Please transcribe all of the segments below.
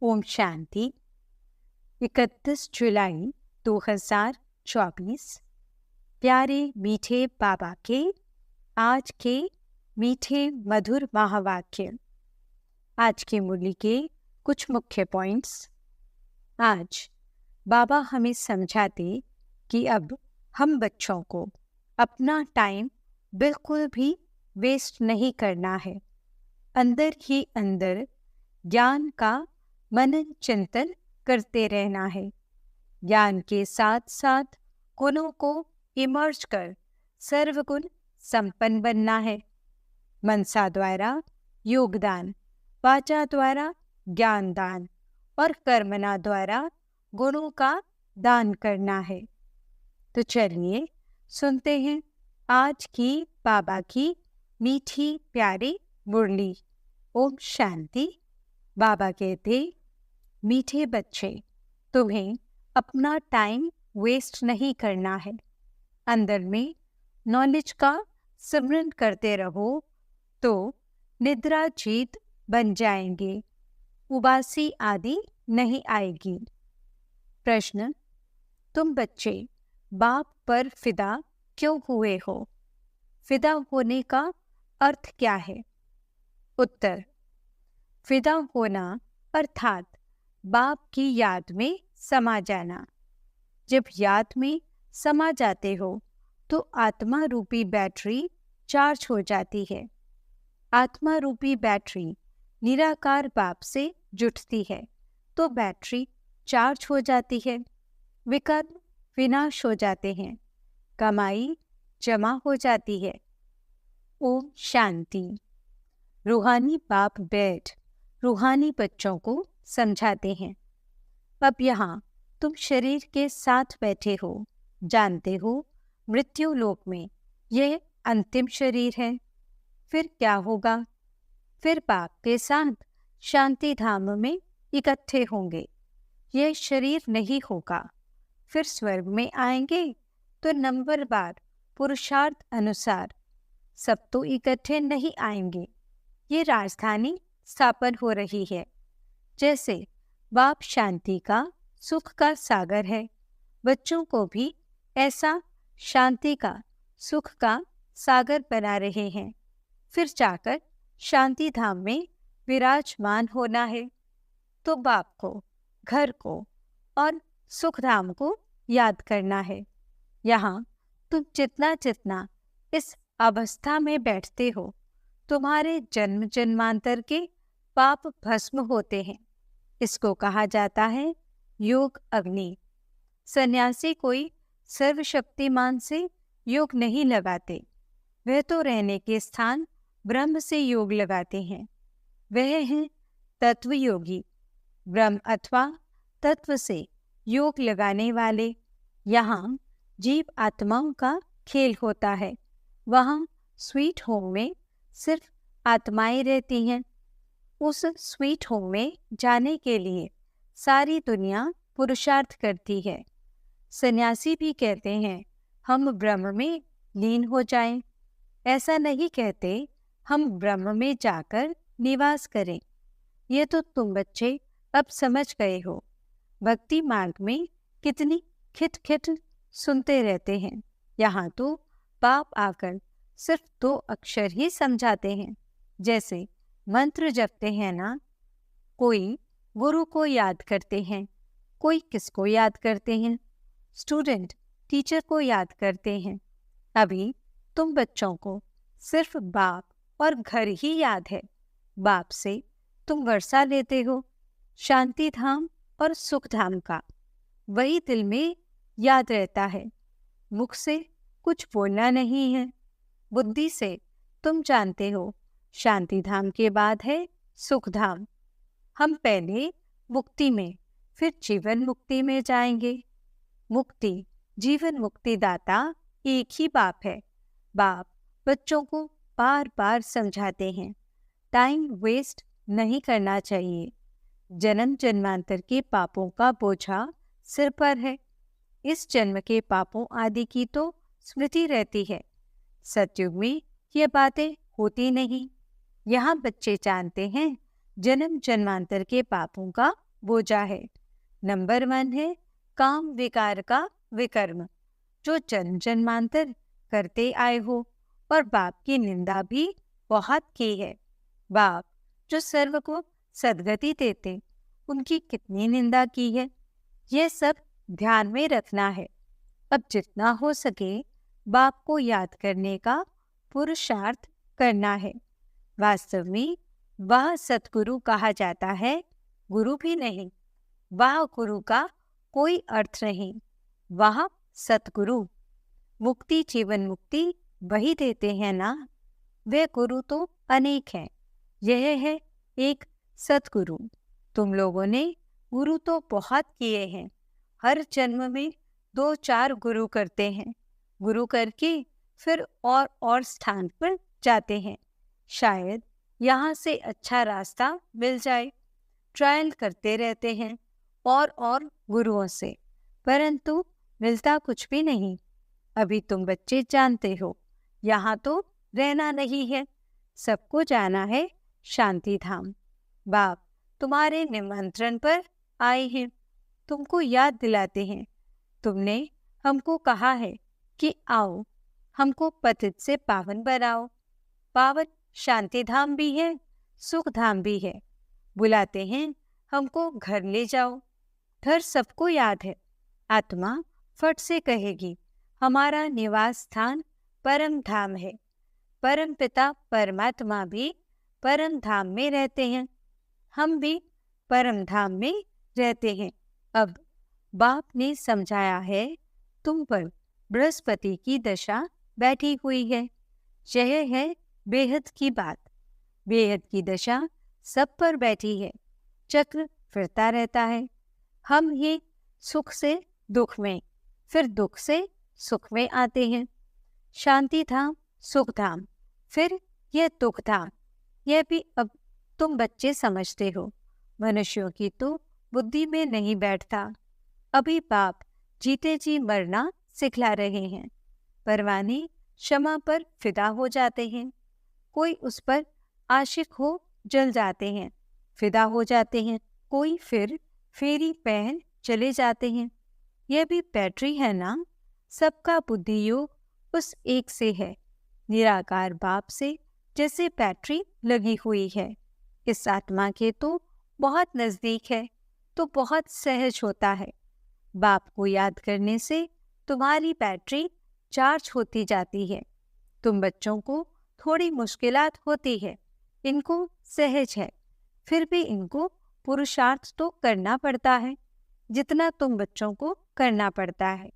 ओम शांति। 31 जुलाई 2024। प्यारे मीठे बाबा के आज के मीठे मधुर महावाक्य। आज की मुरली के कुछ मुख्य पॉइंट्स। आज बाबा हमें समझाते कि अब हम बच्चों को अपना टाइम बिल्कुल भी वेस्ट नहीं करना है। अंदर ही अंदर ज्ञान का मनन चिंतन करते रहना है। ज्ञान के साथ साथ गुणों को इमर्ज कर सर्वगुण संपन्न बनना है। मनसा द्वारा योगदान, वाचा द्वारा ज्ञान दान और कर्मना द्वारा गुणों का दान करना है। तो चलिए सुनते हैं आज की बाबा की मीठी प्यारी मुरली। ओम शांति। बाबा कहते, मीठे बच्चे, तुम्हें अपना टाइम वेस्ट नहीं करना है। अंदर में नॉलेज का सिमरन करते रहो तो निद्रा जीत बन जाएंगे, उबासी आदि नहीं आएगी। प्रश्न, तुम बच्चे बाप पर फिदा क्यों हुए हो? फिदा होने का अर्थ क्या है? उत्तर, फिदा होना अर्थात बाप की याद में समा जाना। जब याद में समा जाते हो तो आत्मा रूपी बैटरी चार्ज हो जाती है। आत्मा रूपी बैटरी निराकार बाप से जुटती है तो बैटरी चार्ज हो जाती है। विकर्म विनाश हो जाते हैं, कमाई जमा हो जाती है। ओम शांति। रूहानी बाप बैठ रूहानी बच्चों को समझाते हैं। अब यहाँ तुम शरीर के साथ बैठे हो, जानते हो मृत्यु लोक में यह अंतिम शरीर है। फिर क्या होगा? फिर बाप के साथ शांति धाम में इकट्ठे होंगे। यह शरीर नहीं होगा। फिर स्वर्ग में आएंगे तो नंबरवार पुरुषार्थ अनुसार सब तो इकट्ठे नहीं आएंगे। ये राजधानी स्थापन हो रही है। जैसे बाप शांति का सुख का सागर है, बच्चों को भी ऐसा शांति का सुख का सागर बना रहे हैं। फिर जाकर शांति धाम में विराजमान होना है। तो बाप को, घर को और सुख धाम को याद करना है। यहाँ तुम जितना जितना इस अवस्था में बैठते हो, तुम्हारे जन्म जन्मांतर के पाप भस्म होते हैं। इसको कहा जाता है योग अग्नि। सन्यासी कोई सर्वशक्तिमान से योग नहीं लगाते, वह तो रहने के स्थान ब्रह्म से योग लगाते हैं। वह हैं तत्व योगी। ब्रह्म अथवा तत्व से योग लगाने वाले। यहाँ जीव आत्माओं का खेल होता है। वहाँ स्वीट होम में सिर्फ आत्माएं रहती हैं। उस स्वीट होम में जाने के लिए सारी दुनिया पुरुषार्थ करती है। सन्यासी भी कहते हैं हम ब्रह्म में लीन हो जाएं। ऐसा नहीं कहते हम ब्रह्म में जाकर निवास करें। ये तो तुम बच्चे अब समझ गए हो। भक्ति मार्ग में कितनी खिट सुनते रहते हैं। यहाँ तो बाप आकर सिर्फ 2 अक्षर ही समझाते हैं। जैसे मंत्र जपते हैं ना, कोई गुरु को याद करते हैं, कोई किसको याद करते हैं, स्टूडेंट टीचर को याद करते हैं। अभी तुम बच्चों को सिर्फ बाप और घर ही याद है। बाप से तुम वर्षा लेते हो शांति धाम और सुख धाम का। वही दिल में याद रहता है। मुख से कुछ बोलना नहीं है। बुद्धि से तुम जानते हो शांति धाम के बाद है सुख धाम। हम पहले मुक्ति में, फिर जीवन मुक्ति में जाएंगे। मुक्ति जीवन मुक्ति दाता एक ही बाप है। बाप बच्चों को बार बार समझाते हैं टाइम वेस्ट नहीं करना चाहिए। जन्म जन्मांतर के पापों का बोझा सिर पर है। इस जन्म के पापों आदि की तो स्मृति रहती है। सतयुग में ये बातें होती नहीं। यहाँ बच्चे जानते हैं जन्म जन्मांतर के पापों का बोझा है। नंबर 1 है काम विकार का विकर्म, जो जन्म जन्मांतर करते आए हो और बाप की निंदा भी बहुत की है। बाप जो सर्व को सद्गति देते, उनकी कितनी निंदा की है, यह सब ध्यान में रखना है। अब जितना हो सके बाप को याद करने का पुरुषार्थ करना है। वास्तव में वह सतगुरु कहा जाता है, गुरु भी नहीं। वह गुरु का कोई अर्थ नहीं, वह सतगुरु। मुक्ति जीवन मुक्ति वही देते हैं ना। वे गुरु तो अनेक हैं, यह है एक सतगुरु। तुम लोगों ने गुरु तो बहुत किए हैं, हर जन्म में 2-4 गुरु करते हैं। गुरु करके फिर और स्थान पर जाते हैं। शायद यहाँ से अच्छा रास्ता मिल जाए। ट्रायल करते रहते हैं और गुरुओं से, परंतु मिलता कुछ भी नहीं। अभी तुम बच्चे जानते हो, यहाँ तो रहना नहीं है, सबको जाना है शांति धाम। बाप तुम्हारे निमंत्रण पर आए हैं, तुमको याद दिलाते हैं। तुमने हमको कहा है कि आओ, हमको पतित से पावन बनाओ। पावन शांति धाम भी है, सुख धाम भी है। बुलाते हैं हमको घर ले जाओ। घर सबको याद है। आत्मा फट से कहेगी हमारा निवास स्थान परम धाम है। परम पिता परमात्मा भी परम धाम में रहते हैं, हम भी परम धाम में रहते हैं। अब बाप ने समझाया है, तुम पर बृहस्पति की दशा बैठी हुई है। यह है बेहद की बात। बेहद की दशा सब पर बैठी है, चक्र फिरता रहता है। हम ये सुख से दुख में, फिर दुख से सुख में आते हैं। शांति धाम, सुख धाम, फिर यह दुख धाम। यह भी अब तुम बच्चे समझते हो। मनुष्यों की तो बुद्धि में नहीं बैठता। अभी बाप जीते जी मरना सिखला रहे हैं। परवाने क्षमा पर फिदा हो जाते हैं। कोई उस पर आशिक हो जल जाते हैं, फिदा हो जाते हैं। कोई फिर फेरी पहन चले जाते हैं। यह भी बैटरी है ना। सबका बुद्धि योग उस एक से है, निराकार बाप से जैसे बैटरी लगी हुई है। इस आत्मा के तो बहुत नजदीक है, तो बहुत सहज होता है। बाप को याद करने से तुम्हारी बैटरी चार्ज होती जाती है। तुम बच्चों को थोड़ी मुश्किलात होती है, इनको सहज है, फिर भी इनको पुरुषार्थ तो करना पड़ता है, जितना तुम बच्चों को करना पड़ता है।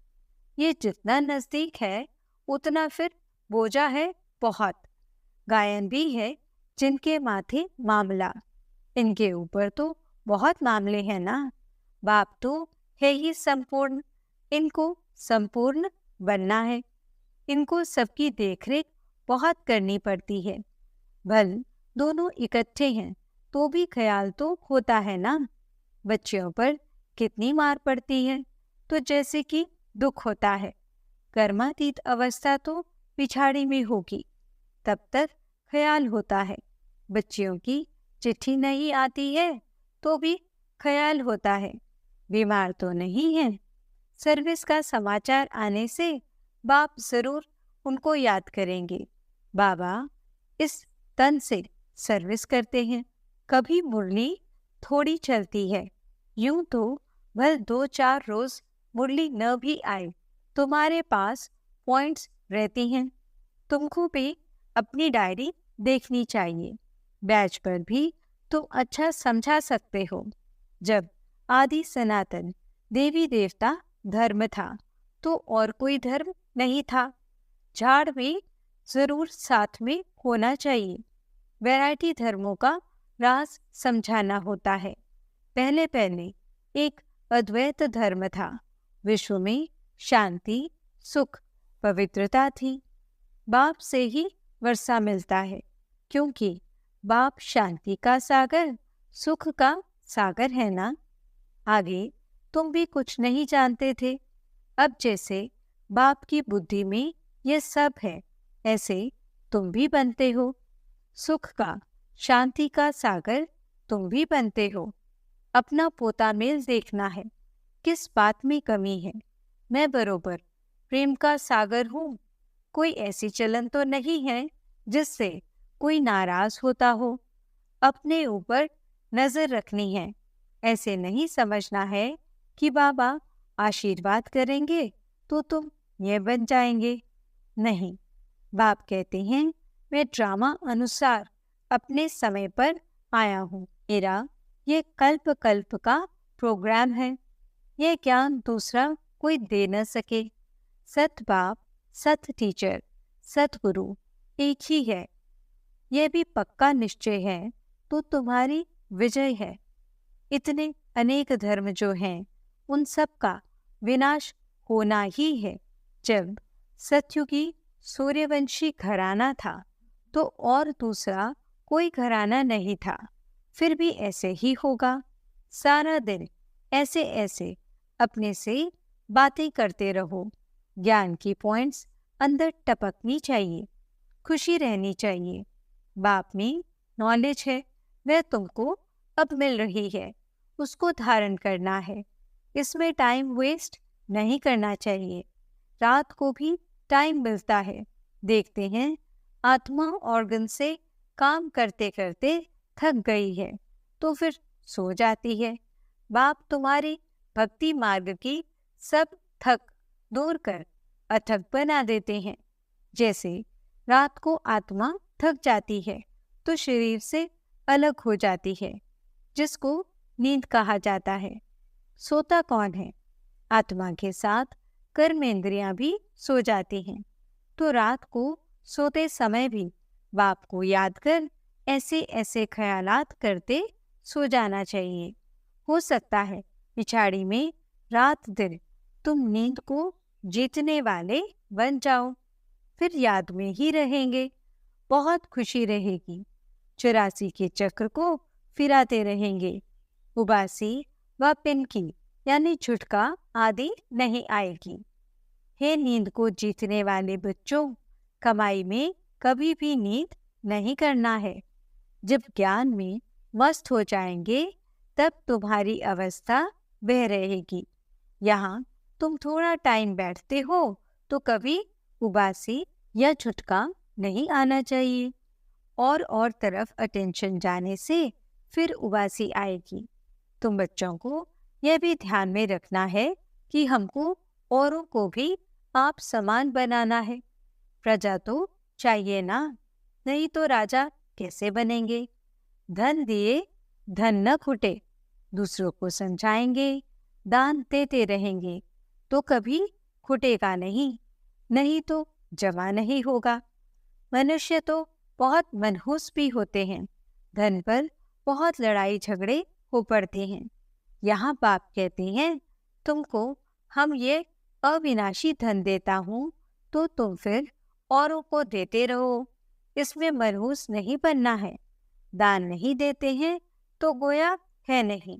ये जितना नजदीक है उतना फिर बोझा है बहुत। गायन भी है जिनके माथे मामला, इनके ऊपर तो बहुत मामले हैं ना। बाप तो है ही संपूर्ण, इनको संपूर्ण बनना है। इनको सबकी देखरेख बहुत करनी पड़ती है। भल दोनों इकट्ठे हैं तो भी ख्याल तो होता है ना। बच्चियों पर कितनी मार पड़ती है तो जैसे कि दुख होता है। कर्मातीत अवस्था तो पिछाड़ी में होगी, तब तक ख्याल होता है। बच्चियों की चिट्ठी नहीं आती है तो भी ख्याल होता है, बीमार तो नहीं है। सर्विस का समाचार आने से बाप जरूर उनको याद करेंगे। बाबा इस तन से सर्विस करते हैं। कभी मुरली थोड़ी चलती है, यूं तो भल 2-4 रोज मुरली न भी आए, तुम्हारे पास पॉइंट्स रहती हैं। तुमको भी अपनी डायरी देखनी चाहिए। बैच पर भी तुम अच्छा समझा सकते हो। जब आदि सनातन देवी देवता धर्म था तो और कोई धर्म नहीं था। झाड़ में जरूर साथ में होना चाहिए। वैरायटी धर्मों का राज समझाना होता है। पहले पहले एक अद्वैत धर्म था। विश्व में शांति, सुख, पवित्रता थी। बाप से ही वर्षा मिलता है, क्योंकि बाप शांति का सागर, सुख का सागर है ना। आगे तुम भी कुछ नहीं जानते थे। अब जैसे बाप की बुद्धि में ये सब है, ऐसे तुम भी बनते हो। सुख का, शांति का सागर तुम भी बनते हो। अपना पोता मेल देखना है, किस बात में कमी है। मैं बरोबर प्रेम का सागर हूँ, कोई ऐसी चलन तो नहीं है जिससे कोई नाराज होता हो। अपने ऊपर नजर रखनी है, ऐसे नहीं समझना है कि बाबा आशीर्वाद करेंगे तो तुम ये बन जाएंगे। नहीं, बाप कहते हैं मैं ड्रामा अनुसार अपने समय पर आया हूँ। मेरा ये कल्प कल्प का प्रोग्राम है। ये ज्ञान दूसरा कोई दे न सके। सत बाप, सत टीचर, सतगुरु एक ही है। यह भी पक्का निश्चय है तो तुम्हारी विजय है। इतने अनेक धर्म जो हैं, उन सब का विनाश होना ही है। जब सतयुगी सूर्यवंशी घराना था तो और दूसरा कोई घराना नहीं था, फिर भी ऐसे ही होगा। सारा दिन ऐसे ऐसे अपने से बातें करते रहो। ज्ञान की पॉइंट्स अंदर टपकनी चाहिए, खुशी रहनी चाहिए। बाप में नॉलेज है, वह तुमको अब मिल रही है, उसको धारण करना है। इसमें टाइम वेस्ट नहीं करना चाहिए। रात को भी टाइम मिलता है। देखते हैं आत्मा ऑर्गन से काम करते करते थक गई है तो फिर सो जाती है। बाप तुम्हारी भक्ति मार्ग की सब थक दूर कर अथक बना देते हैं। जैसे रात को आत्मा थक जाती है तो शरीर से अलग हो जाती है, जिसको नींद कहा जाता है। सोता कौन है? आत्मा के साथ कर्मेंद्रियां भी सो जाती हैं। तो रात को सोते समय भी बाप को याद कर ऐसे ऐसे ख्यालात करते सो जाना चाहिए। हो सकता है पिछाड़ी में रात दिन तुम नींद को जीतने वाले बन जाओ, फिर याद में ही रहेंगे। बहुत खुशी रहेगी। 84 के चक्र को फिराते रहेंगे। उबासी व पिनकी यानी झुटका आदि नहीं आएगी। हे नींद को जीतने वाले बच्चों, कमाई में कभी भी नींद नहीं करना है। जब ज्ञान में मस्त हो जाएंगे तब तुम्हारी अवस्था वह रहेगी। यहाँ तुम थोड़ा टाइम बैठते हो तो कभी उबासी या झुटका नहीं आना चाहिए। और तरफ अटेंशन जाने से फिर उबासी आएगी। तुम बच्चों को यह भी ध्यान में रखना है कि हमको औरों को भी आप समान बनाना है। प्रजा तो चाहिए ना, नहीं तो राजा कैसे बनेंगे। धन दिए धन न खुटे, दूसरों को समझाएंगे, दान देते रहेंगे तो कभी खुटेगा नहीं, नहीं तो जमा नहीं होगा। मनुष्य तो बहुत मनहूस भी होते हैं, धन पर बहुत लड़ाई झगड़े हो पड़ते हैं। यहाँ बाप कहते हैं तुमको हम ये अविनाशी धन देता हूँ तो तुम फिर औरों को देते रहो, इसमें मनहूस नहीं बनना है। दान नहीं देते हैं तो गोया है नहीं।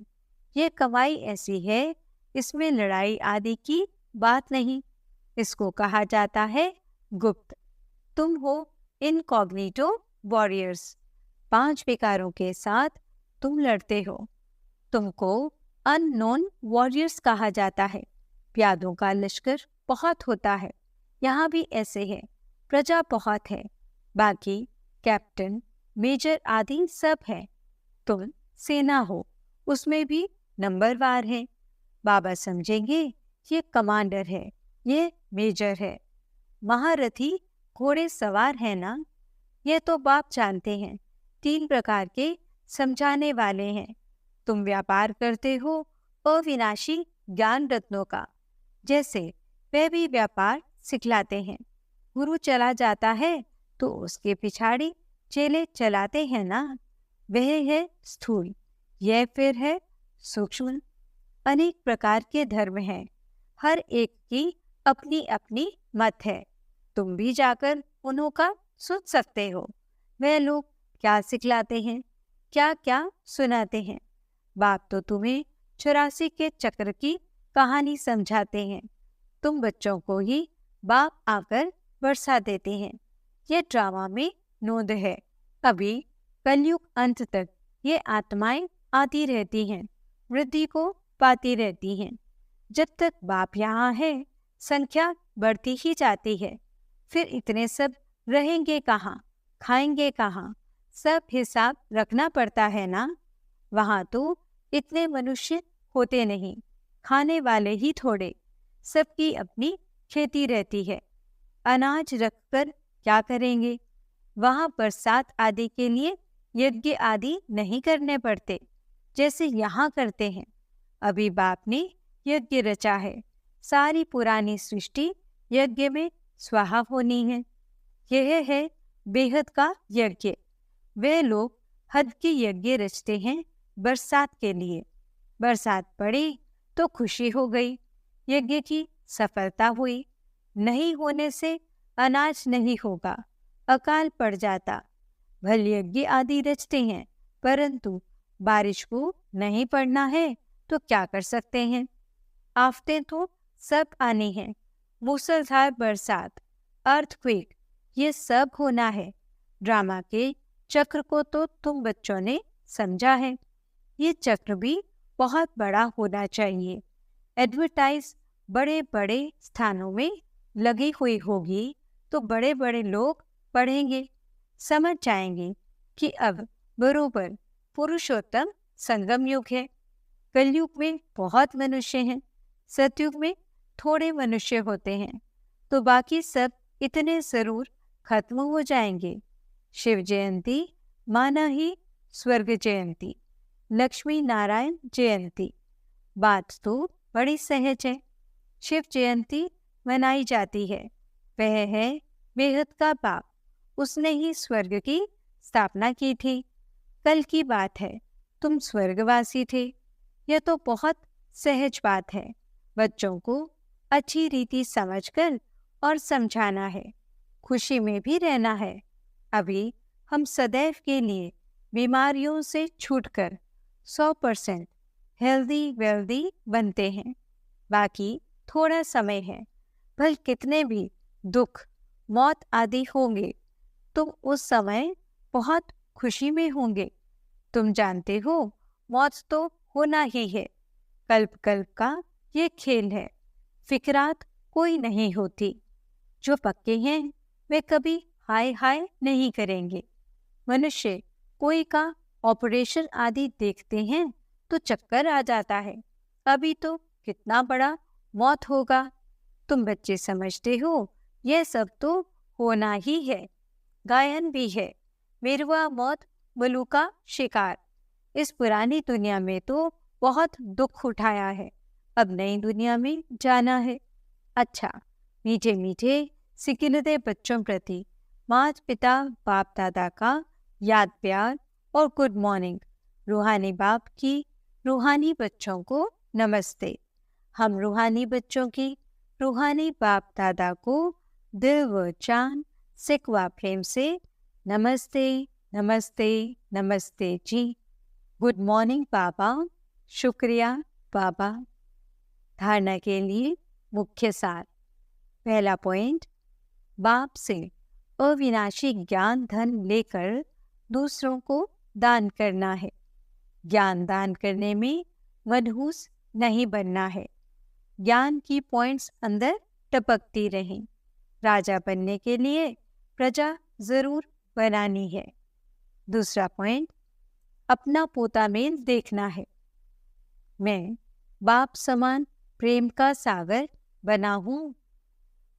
ये कमाई ऐसी है, इसमें लड़ाई आदि की बात नहीं। इसको कहा जाता है गुप्त। तुम हो इनकॉग्निटो वॉरियर्स। 5 विकारों के साथ तुम लड़ते हो। तुमको अननोन वॉरियर्स कहा जाता है। प्यादों का लश्कर बहुत होता है। यहाँ भी ऐसे है, प्रजा बहुत है, बाकी कैप्टन मेजर आदि सब है। तुम सेना हो, उसमें भी नंबरवार है। बाबा समझेंगे ये कमांडर है, ये मेजर है। महारथी घोड़े सवार है ना, ये तो बाप जानते हैं। 3 प्रकार के समझाने वाले हैं। तुम व्यापार करते हो अविनाशी ज्ञान रत्नों का, जैसे वे भी व्यापार सिखलाते हैं। गुरु चला जाता है तो उसके पिछाड़ी चेले चलाते हैं ना, वह है स्थूल, यह फिर है सूक्ष्म। अनेक प्रकार के धर्म हैं, हर एक की अपनी अपनी मत है। तुम भी जाकर उन्हों का सुन सकते हो। वह लोग क्या सिखलाते हैं, क्या क्या सुनाते हैं। बाप तो तुम्हें 84 के चक्र की कहानी समझाते हैं। तुम बच्चों को ही बाप आकर बरसा देते हैं। ये ड्रामा में नोंद है। अभी कलयुग अंत तक ये आत्माएं आती रहती हैं। वृद्धि को पाती रहती हैं। जब तक बाप यहाँ है, संख्या बढ़ती ही जाती है। फिर इतने सब रहेंगे कहाँ, खाएंगे कहाँ, सब हिसाब रखना पड़ता है ना। वहाँ तो इतने मनुष्य होते नहीं, खाने वाले ही थोड़े, सबकी अपनी खेती रहती है। अनाज रखकर क्या करेंगे? वहाँ बरसात आदि के लिए यज्ञ आदि नहीं करने पड़ते, जैसे यहाँ करते हैं। अभी बाप ने यज्ञ रचा है, सारी पुरानी सृष्टि यज्ञ में स्वाहा होनी है। यह है बेहद का यज्ञ। वे लोग हद की यज्ञ रचते हैं बरसात के लिए। बरसात पड़ी तो खुशी हो गई, यज्ञ की सफलता हुई। नहीं होने से अनाज नहीं होगा, अकाल पड़ जाता। भल यज्ञ आदि रचते हैं, परंतु बारिश को नहीं पड़ना है तो क्या कर सकते हैं? आफतें तो सब आनी है, मूसलधार बरसात, अर्थक्वेक, ये सब होना है। ड्रामा के चक्र को तो तुम बच्चों ने समझा है। ये चक्र भी बहुत बड़ा होना चाहिए। एडवर्टाइज बड़े बड़े स्थानों में लगी हुई होगी तो बड़े बड़े लोग पढ़ेंगे, समझ जाएंगे कि अब बरोबर पुरुषोत्तम संगम युग है। कलयुग में बहुत मनुष्य हैं, सतयुग में थोड़े मनुष्य होते हैं, तो बाकी सब इतने जरूर खत्म हो जाएंगे। शिव जयंती माना ही स्वर्ग जयंती, लक्ष्मी नारायण जयंती। बात तो बड़ी सहज है। शिव जयंती मनाई जाती है, वह है बेहद का बाप, उसने ही स्वर्ग की स्थापना की थी। कल की बात है, तुम स्वर्गवासी थे। यह तो बहुत सहज बात है। बच्चों को अच्छी रीति समझकर और समझाना है, खुशी में भी रहना है। अभी हम सदैव के लिए बीमारियों से छूटकर 100% हेल्दी वेल्दी बनते हैं। बाकी थोड़ा समय है, भल कितने भी दुख मौत आदि होंगे, तुम उस समय बहुत खुशी में होंगे। तुम जानते हो मौत तो होना ही है, कल्प कल्प का ये खेल है, फिक्रात कोई नहीं होती। जो पक्के हैं वे कभी हाय हाय नहीं करेंगे। मनुष्य कोई का ऑपरेशन आदि देखते हैं तो चक्कर आ जाता है, अभी तो कितना बड़ा मौत होगा। तुम बच्चे समझते हो यह सब तो होना ही है। गायन भी है, मेरुआ मौत मलू का शिकार। इस पुरानी दुनिया में तो बहुत दुख उठाया है, अब नई दुनिया में जाना है। अच्छा, मीठे मीठे सिकिलते बच्चों प्रति माता पिता बाप दादा का याद प्यार और गुड मॉर्निंग। रूहानी बाप की रूहानी बच्चों को नमस्ते। हम रूहानी बच्चों की रूहानी बाप दादा को दिल व जान सिकवा प्रेम से नमस्ते नमस्ते नमस्ते जी। गुड मॉर्निंग बाबा, शुक्रिया बाबा। धारणा के लिए मुख्य सार। पहला पॉइंट, बाप से अविनाशी ज्ञान धन लेकर दूसरों को दान करना है। ज्ञान दान करने में मनहूस नहीं बनना है। ज्ञान की पॉइंट्स अंदर टपकती रहें। राजा बनने के लिए प्रजा जरूर बनानी है। दूसरा पॉइंट, अपना पोता मेल देखना है। मैं बाप समान प्रेम का सागर बना हूँ,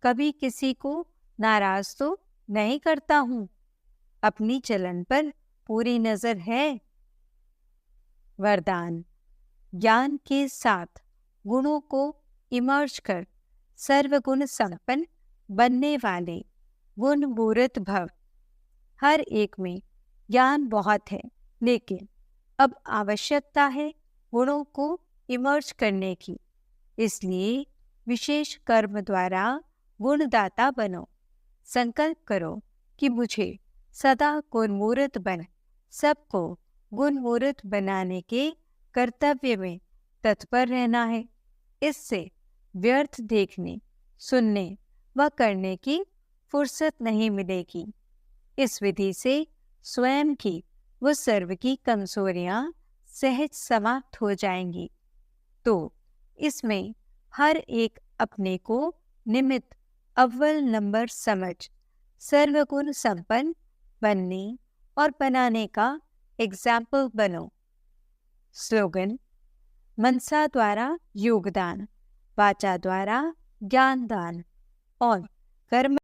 कभी किसी को नाराज तो नहीं करता हूँ, अपनी चलन पर पूरी नजर है। वरदान, ज्ञान के साथ गुणों को इमर्ज कर सर्वगुण संपन्न बनने वाले गुण मूर्त भव। हर एक में ज्ञान बहुत है, लेकिन अब आवश्यकता है गुणों को इमर्ज करने की। इसलिए विशेष कर्म द्वारा गुणदाता बनो। संकल्प करो कि मुझे सदा गुणमूर्त बन सबको गुणमूर्त बनाने के कर्तव्य में तत्पर रहना है। इससे व्यर्थ देखने, सुनने व करने की फुर्सत नहीं मिलेगी। इस विधि से स्वयं की व सर्व की कमजोरियां सहज समाप्त हो जाएंगी। तो इसमें हर एक अपने को निमित्त अव्वल नंबर समझ सर्वगुण संपन्न बनने और बनाने का एग्जाम्पल बनो। स्लोगन: मनसा द्वारा योगदान, वाचा द्वारा ज्ञान दान और कर्म